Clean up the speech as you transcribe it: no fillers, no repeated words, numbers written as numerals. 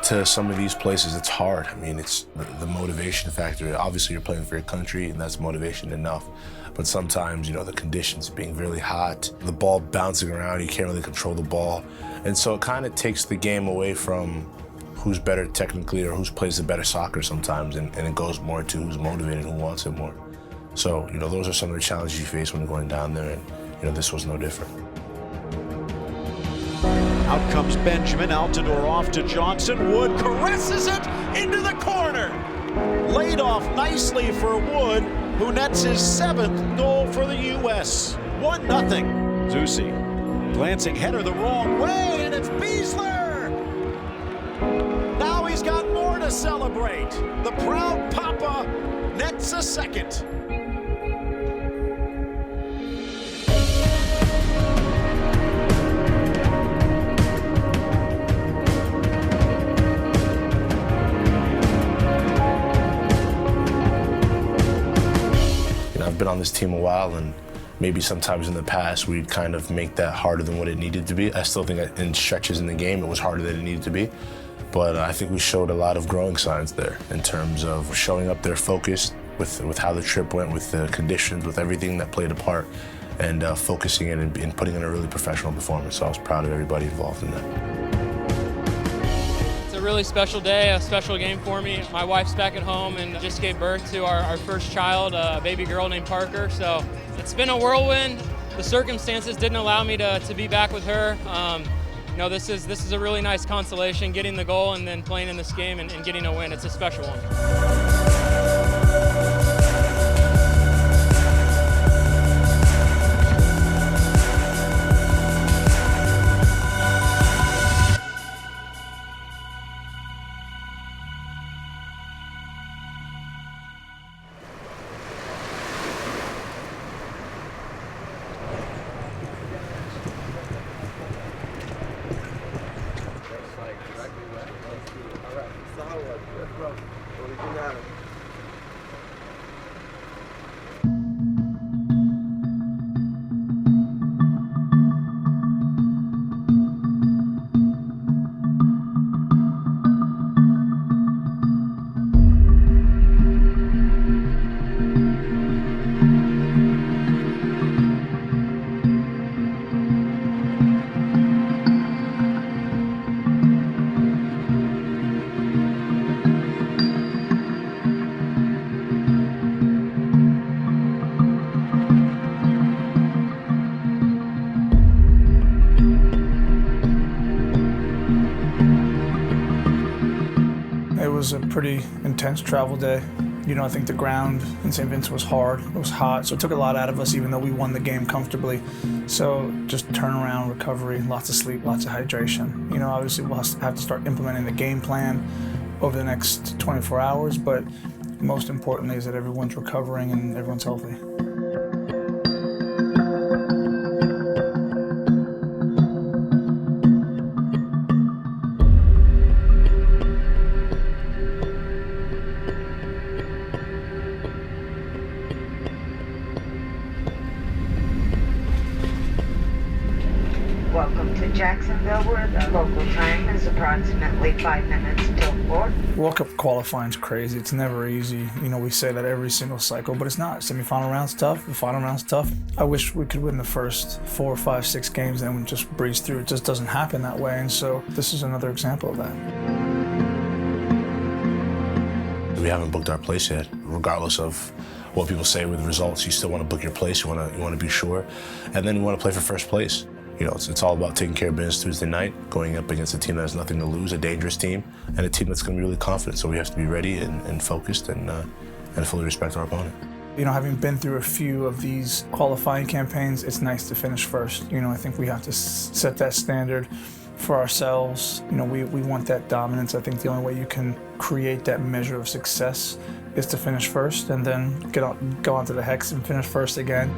to some of these places, it's hard. I mean, it's the motivation factor. Obviously, you're playing for your country, and that's motivation enough. But sometimes, the conditions being really hot, the ball bouncing around, you can't really control the ball. And so it kind of takes the game away from who's better technically or who plays the better soccer sometimes, and it goes more to who's motivated, who wants it more. So, those are some of the challenges you face when you're going down there, and, this was no different. Out comes Benjamin, Altidore off to Johnson. Wood caresses it into the corner. Laid off nicely for Wood, who nets his 7th goal for the U.S. 1-0. Zusi, glancing header the wrong way, and it's Beasler! Now he's got more to celebrate. The proud Papa nets a 2nd. I've been on this team a while, and maybe sometimes in the past we'd kind of make that harder than what it needed to be. I still think in stretches in the game it was harder than it needed to be, but I think we showed a lot of growing signs there in terms of showing up there focused with how the trip went, with the conditions, with everything that played a part, and focusing in and putting in a really professional performance. So I was proud of everybody involved in that. It's a really special day, a special game for me. My wife's back at home and just gave birth to our first child, a baby girl named Parker. So it's been a whirlwind. The circumstances didn't allow me to be back with her. This is a really nice consolation, getting the goal and then playing in this game and getting a win. It's a special one. It was a pretty intense travel day. I think the ground in Saint Vincent was hard, it was hot, so it took a lot out of us even though we won the game comfortably. So just turnaround, recovery, lots of sleep, lots of hydration. Obviously we'll have to start implementing the game plan over the next 24 hours, but most importantly is that everyone's recovering and everyone's healthy. Welcome to Jacksonville, where the local time is approximately 5 minutes till 4. World Cup qualifying's crazy. It's never easy. We say that every single cycle, but it's not. Semifinal round's tough. The final round's tough. I wish we could win the first 4, 5, 6 games and then just breeze through. It just doesn't happen that way, and so this is another example of that. We haven't booked our place yet, regardless of what people say with the results. You still want to book your place. You want to be sure, and then you want to play for first place. It's all about taking care of business Tuesday night, going up against a team that has nothing to lose, a dangerous team, and a team that's going to be really confident. So we have to be ready and focused and fully respect our opponent. Having been through a few of these qualifying campaigns, it's nice to finish first. I think we have to set that standard for ourselves. We want that dominance. I think the only way you can create that measure of success is to finish first and then go on to the Hex and finish first again.